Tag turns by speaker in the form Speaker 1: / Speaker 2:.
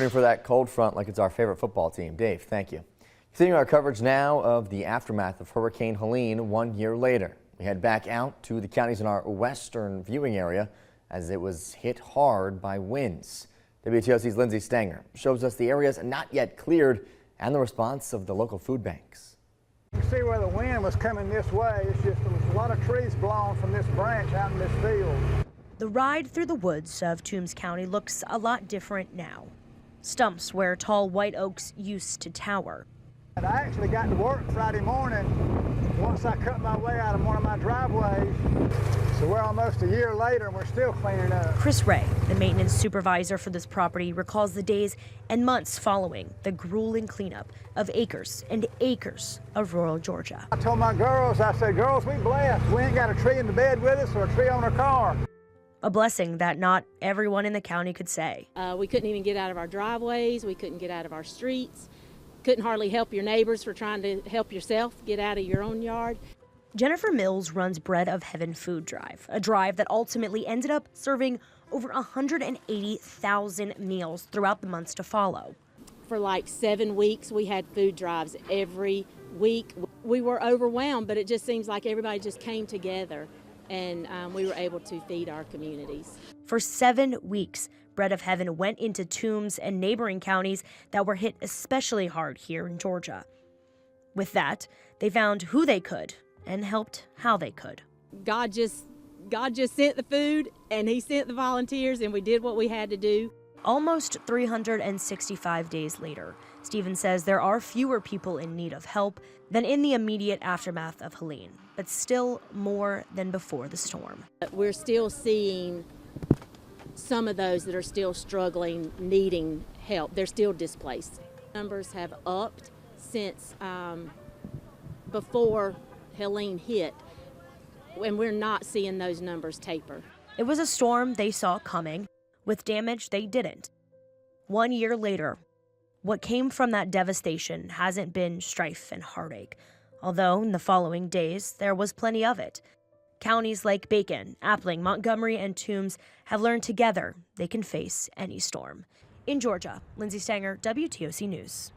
Speaker 1: For that cold front like it's our favorite football team. Dave, thank you. Continuing our coverage now of the aftermath of Hurricane Helene 1 year later. We head back out to the counties in our western viewing area as it was hit hard by winds. WTOC's Lindsay Stanger shows us the areas not yet cleared and the response of the local food banks.
Speaker 2: You see where the wind was coming this way. It's just there was a lot of trees blown from this branch out in this field.
Speaker 3: The ride through the woods of Toombs County looks a lot different now. Stumps where tall white oaks used to tower.
Speaker 2: I actually got to work Friday morning once I cut my way out of one of my driveways. So we're almost a year later and we're still cleaning up.
Speaker 3: Chris Ray, the maintenance supervisor for this property, recalls the days and months following the grueling cleanup of acres and acres of rural Georgia.
Speaker 2: I told my girls, I said, girls, we blessed. We ain't got a tree in the bed with us or a tree on our car.
Speaker 3: A blessing that not everyone in the county could say.
Speaker 4: We couldn't even get out of our driveways. We couldn't get out of our streets. Couldn't hardly help your neighbors for trying to help yourself get out of your own yard.
Speaker 3: Jennifer Mills runs Bread of Heaven Food Drive, a drive that ultimately ended up serving over 180,000 meals throughout the months to follow.
Speaker 4: For like 7 weeks, we had food drives every week. We were overwhelmed, but it just seems like everybody just came together and we were able to feed our communities.
Speaker 3: For 7 weeks, Bread of Heaven went into Toombs and neighboring counties that were hit especially hard here in Georgia. With that, they found who they could and helped how they could.
Speaker 4: God just sent the food and he sent the volunteers and we did what we had to do.
Speaker 3: Almost 365 days later, Stephen says there are fewer people in need of help than in the immediate aftermath of Helene, but still more than before the storm.
Speaker 4: We're still seeing some of those that are still struggling, needing help. They're still displaced. Numbers have upped since before Helene hit, and we're not seeing those numbers taper.
Speaker 3: It was a storm they saw coming, with damage they didn't. 1 year later, what came from that devastation hasn't been strife and heartache, although in the following days there was plenty of it. Counties like Bacon, Appling, Montgomery, and Toombs have learned together they can face any storm. In Georgia, Lindsay Stanger, WTOC News.